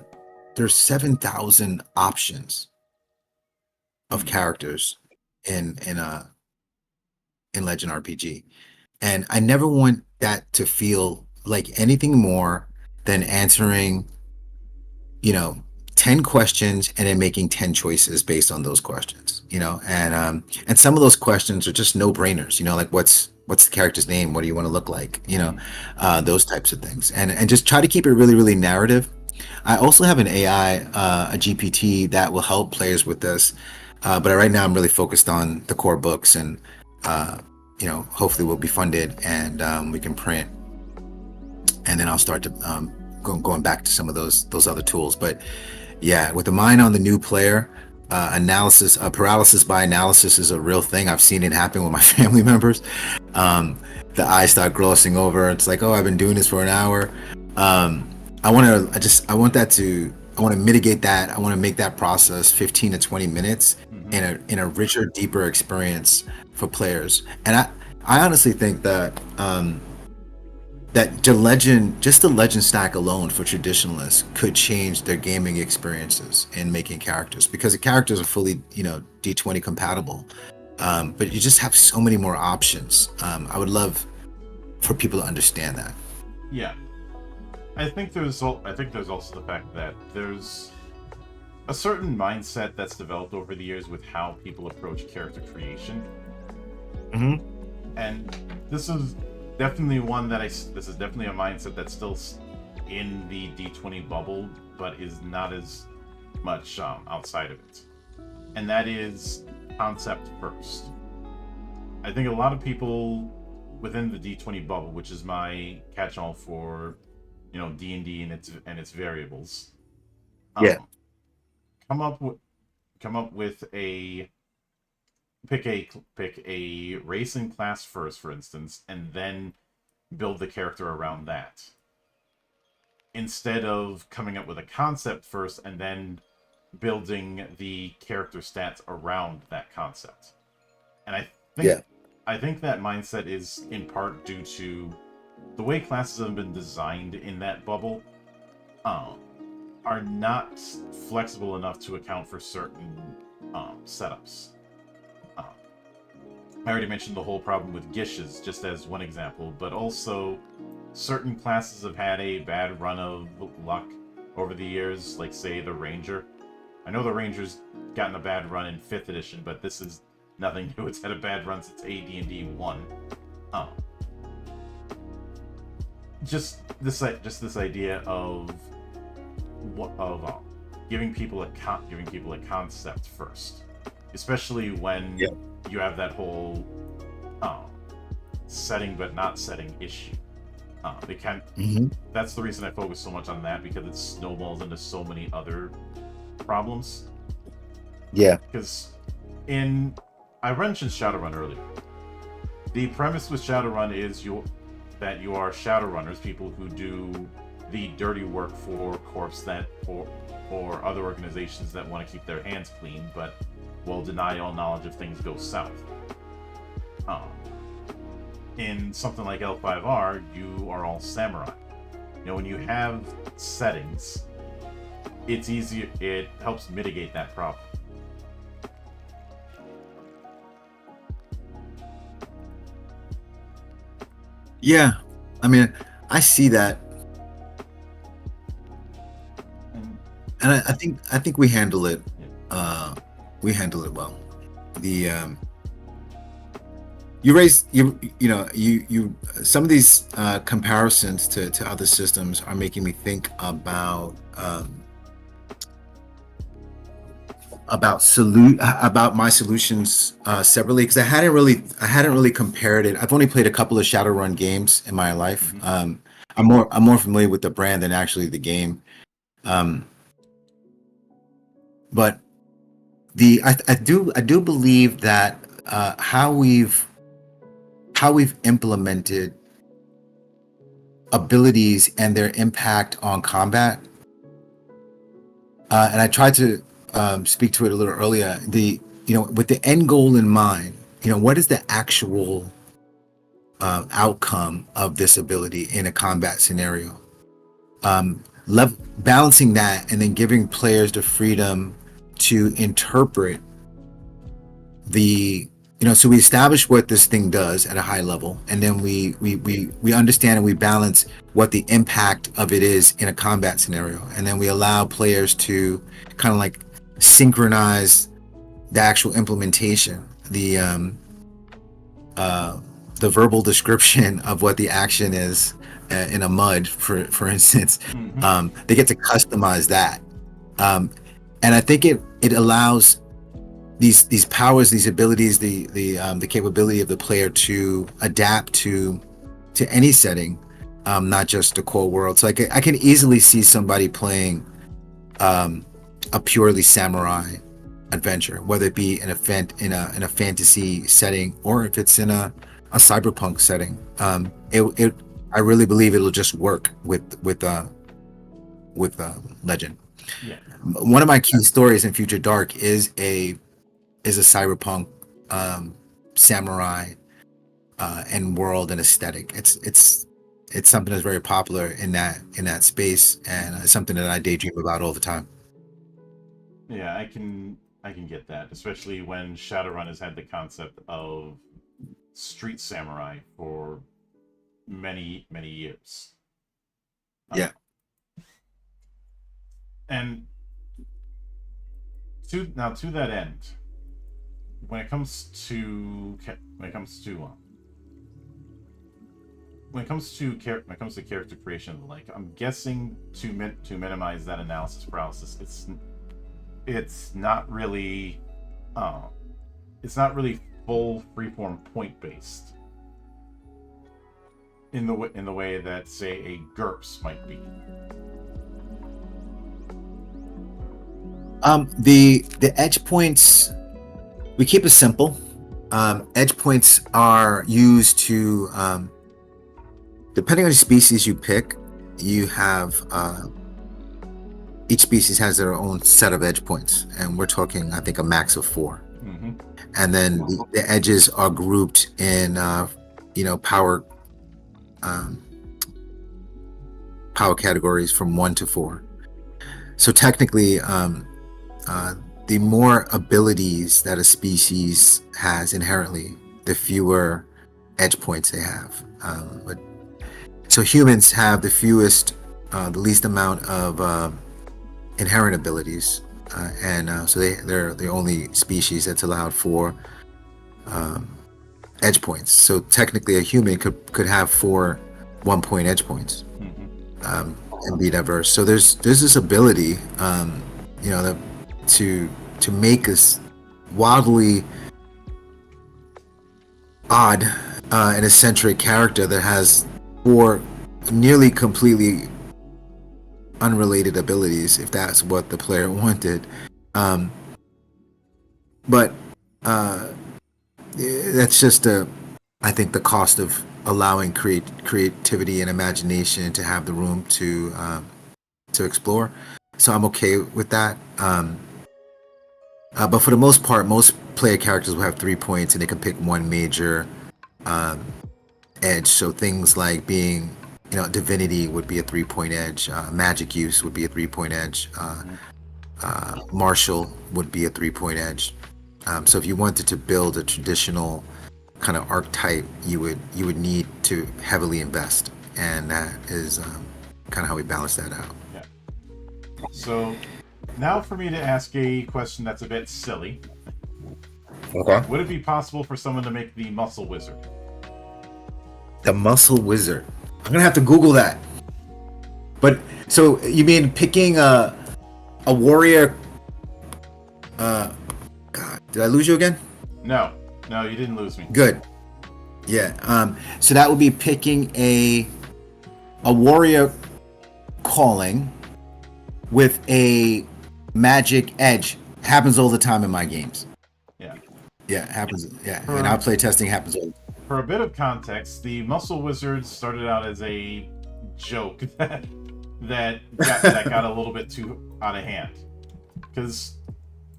7,000 options of characters in Legend RPG, and I never want that to feel like anything more than answering 10 questions and then making 10 choices based on those questions, and some of those questions are just no-brainers, like what's the character's name, what do you want to look like, those types of things, and just try to keep it really, really narrative. I also have an AI, a GPT, that will help players with this, but right now I'm really focused on the core books, and hopefully we'll be funded and we can print, and then I'll start to going back to some of those other tools. But yeah, with the mind on the new player, paralysis by analysis is a real thing. I've seen it happen with my family members. The eyes start glossing over. It's like, oh, I've been doing this for an hour. I want to mitigate that. I want to make that process 15 to 20 minutes in a richer, deeper experience for players. And I honestly think that the legend stack alone for traditionalists could change their gaming experiences in making characters, because the characters are fully D20 compatible, but you just have so many more options. I would love for people to understand that. Yeah, I think there's also the fact that there's a certain mindset that's developed over the years with how people approach character creation, and this is definitely a mindset that's still in the D20 bubble, but is not as much outside of it. And that is concept first. I think a lot of people within the D20 bubble, which is my catch-all for D&D and its variables, come up with pick a race and class first, for instance, and then build the character around that, instead of coming up with a concept first and then building the character stats around that concept. And I think I think that mindset is in part due to the way classes have been designed in that bubble. Are not flexible enough to account for certain setups. I already mentioned the whole problem with Gishes, just as one example, but also certain classes have had a bad run of luck over the years, like, say, the Ranger. I know the Ranger's gotten a bad run in 5th edition, but this is nothing new. It's had a bad run since AD&D 1. Just this idea of giving people a concept first, especially when you have that whole setting but not setting issue. That's the reason I focus so much on that, because it snowballs into so many other problems. Yeah. Because I mentioned Shadowrun earlier. The premise with Shadowrun is that you are Shadowrunners, people who do the dirty work for corps or other organizations that want to keep their hands clean, but will deny all knowledge if things go south. In something like L5R, you are all samurai. When you have settings, it's easier. It helps mitigate that problem. Yeah, I mean, I see that, and I think we handle it. We handle it well. You some of these comparisons to other systems are making me think about my solutions separately, because I hadn't really compared it. I've only played a couple of Shadowrun games in my life. I'm more familiar with the brand than actually the game. But I do believe that how we've implemented abilities and their impact on combat, and I tried to speak to it a little earlier. With the end goal in mind, what is the actual outcome of this ability in a combat scenario? Balancing that, and then giving players the freedom to interpret so we establish what this thing does at a high level, and then we understand and we balance what the impact of it is in a combat scenario, and then we allow players to kind of like synchronize the actual implementation, the verbal description of what the action is in a mud, for instance. They get to customize that, and I think it allows these powers, these abilities, the capability of the player to adapt to any setting, not just the core world. So I can easily see somebody playing a purely samurai adventure, whether it be in a fantasy setting, or if it's in a cyberpunk setting. I really believe it'll just work with Legend. Yeah. One of my key stories in Future Dark is a cyberpunk samurai and world and aesthetic. It's something that's very popular in that space, and it's something that I daydream about all the time. Yeah, I can get that, especially when Shadowrun has had the concept of street samurai for many years. Yeah. And to that end, when it comes to character creation and the like, I'm guessing to minimize that analysis paralysis, it's not really full freeform point based in the way that, say, a GURPS might be. The edge points, we keep it simple. Edge points are used to, depending on the species you pick, you have each species has their own set of edge points, and we're talking, I think, a max of 4. Mm-hmm. And then the edges are grouped in, power um, power categories from 1 to 4. So technically, the more abilities that a species has inherently, the fewer edge points they have. So humans have the fewest, the least amount of inherent abilities, and so they're the only species that's allowed for edge points. So technically, a human could have 4 1-point edge points, and be diverse. So there's this ability, to make us wildly odd and eccentric character that has 4 nearly completely unrelated abilities, if that's what the player wanted. But that's just I think the cost of allowing creativity and imagination to have the room to explore. So I'm okay with that. But for the most part, most player characters will have 3 points, and they can pick one major edge. So things like being, divinity would be a 3-point edge. Magic use would be a 3-point edge. Martial would be a 3-point edge. So if you wanted to build a traditional kind of archetype, you would need to heavily invest, and that is kind of how we balance that out. Yeah. So now for me to ask a question that's a bit silly. Okay. Would it be possible for someone to make the Muscle Wizard? The Muscle Wizard. I'm gonna have to Google that. But so you mean picking a warrior? God, did I lose you again? No, you didn't lose me. Good. Yeah. So that would be picking a warrior calling with a magic edge. Happens all the time in my games. Yeah. Yeah, it happens. Yeah, and our play testing happens all the time. For a bit of context, the Muscle Wizard started out as a joke that got a little bit too out of hand. Because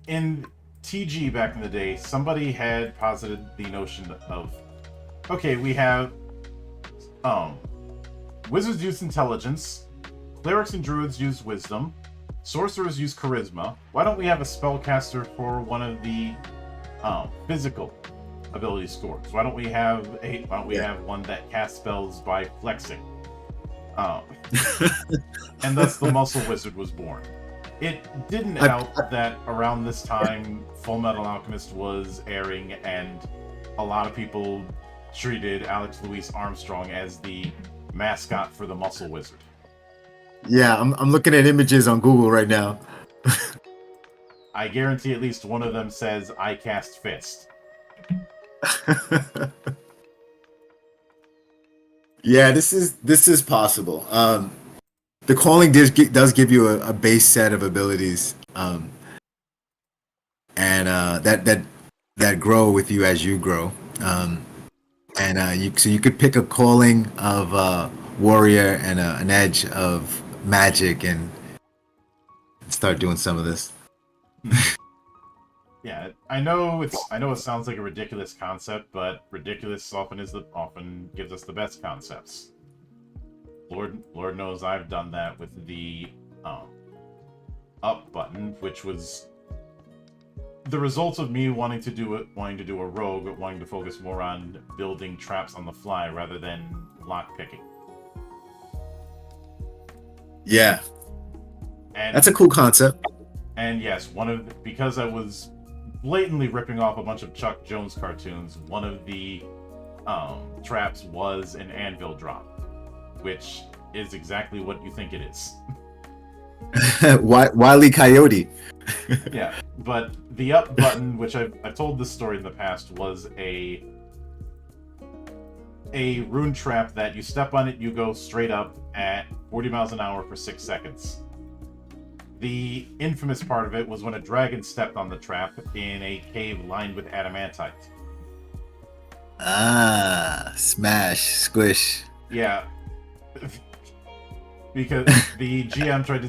in TG back in the day, somebody had posited the notion of, okay, we have wizards use intelligence, clerics and druids use wisdom, sorcerers use charisma. Why don't we have a spellcaster for one of the physical ability scores? Why don't we have one that casts spells by flexing? And thus the Muscle Wizard was born. It didn't help that around this time Full Metal Alchemist was airing, and a lot of people treated Alex Louis Armstrong as the mascot for the Muscle Wizard. Yeah, I'm looking at images on Google right now. I guarantee at least one of them says, "I cast fist." Yeah, this is possible. The calling does give you a base set of abilities, and that grow with you as you grow. So you could pick a calling of warrior and an edge of magic and start doing some of this. Yeah, I know it sounds like a ridiculous concept, but ridiculous often gives us the best concepts. Lord knows I've done that with the up button, which was the result of me wanting to do a rogue, but wanting to focus more on building traps on the fly rather than lock picking. Yeah, and that's a cool concept. And yes, because I was blatantly ripping off a bunch of Chuck Jones cartoons, one of the traps was an anvil drop, which is exactly what you think it is. Wile E. Coyote. Yeah, but the up button, which I've told this story in the past, was a rune trap that you step on it, you go straight up at 40 miles an hour for 6 seconds. The infamous part of it was when a dragon stepped on the trap in a cave lined with adamantite. Smash, squish. Yeah. Because the GM tried to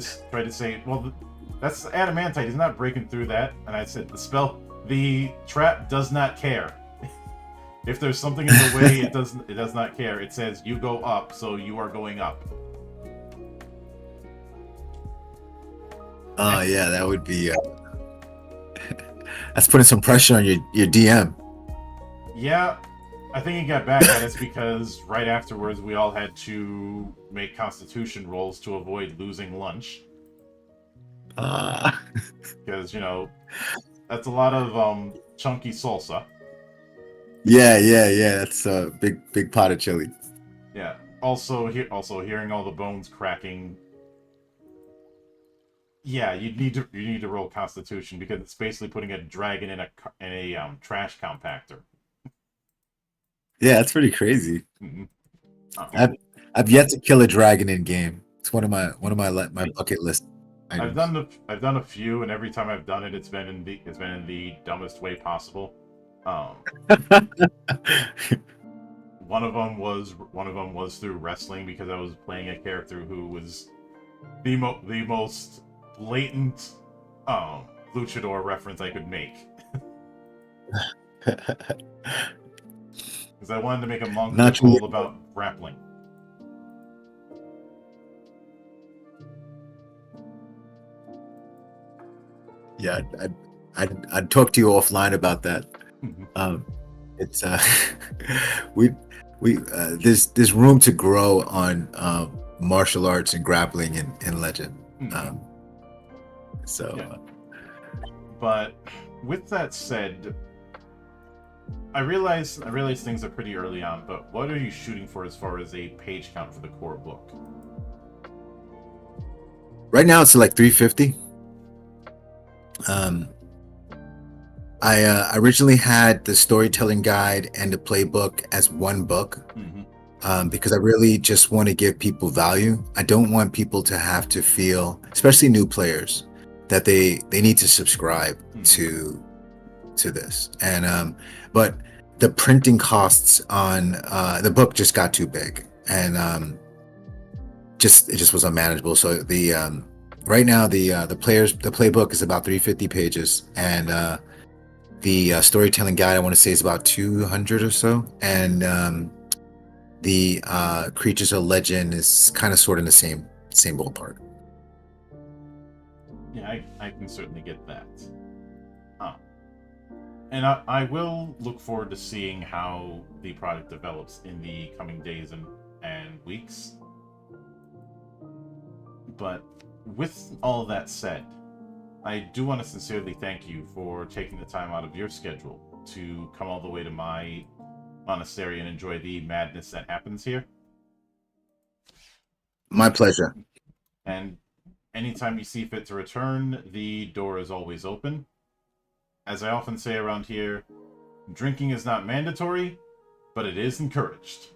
say, well, that's adamantite, he's not breaking through that. And I said, the The trap does not care. If there's something in the way, it does not care. It says you go up, so you are going up. Oh yeah, that would be. That's putting some pressure on your DM. Yeah, I think he got back at us because right afterwards we all had to make Constitution rolls to avoid losing lunch. Because that's a lot of chunky salsa. Yeah. That's a big pot of chili. Yeah. Also hearing all the bones cracking. Yeah, you need to roll Constitution because it's basically putting a dragon in a trash compactor. Yeah, that's pretty crazy. Mm-hmm. I've yet to kill a dragon in game. It's one of my bucket list items. I've done a few, and every time I've done it, it's been in the dumbest way possible. One of them was through wrestling because I was playing a character who was the most blatant luchador reference I could make. Because I wanted to make a manga all about grappling. Yeah, I'd talk to you offline about that. It's there's room to grow on martial arts and grappling in Legend. But with that said, I realize things are pretty early on, but what are you shooting for as far as a page count for the core book? Right now it's like 350. I originally had the storytelling guide and the playbook as one book, because I really just want to give people value. I don't want people to have to feel, especially new players, that they need to subscribe to this. And but the printing costs on the book just got too big, and it just was unmanageable. So the right now the playbook is about 350 pages, and the storytelling guide, I want to say, is about 200 or so, and the Creatures of Legend is kind of sort of in the same ballpark. Yeah, I can certainly get that. And I will look forward to seeing how the product develops in the coming days and weeks. But with all that said, I do want to sincerely thank you for taking the time out of your schedule to come all the way to my monastery and enjoy the madness that happens here. My pleasure. And anytime you see fit to return, the door is always open. As I often say around here, drinking is not mandatory, but it is encouraged.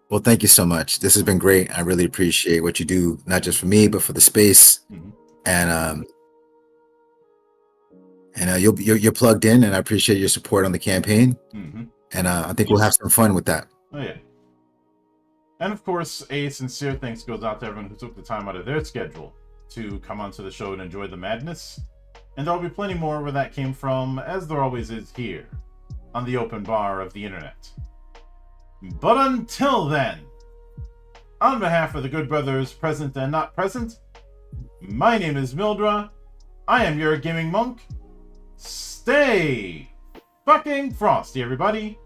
Well, thank you so much. This has been great. I really appreciate what you do, not just for me, but for the space. And you're plugged in, and I appreciate your support on the campaign. And I think we'll have some fun with that. Oh yeah. And of course, a sincere thanks goes out to everyone who took the time out of their schedule to come onto the show and enjoy the madness. And there'll be plenty more where that came from, as there always is here, on the open bar of the internet. But until then, on behalf of the good brothers present and not present, my name is Mildra. I am your gaming monk. Stay fucking frosty, everybody.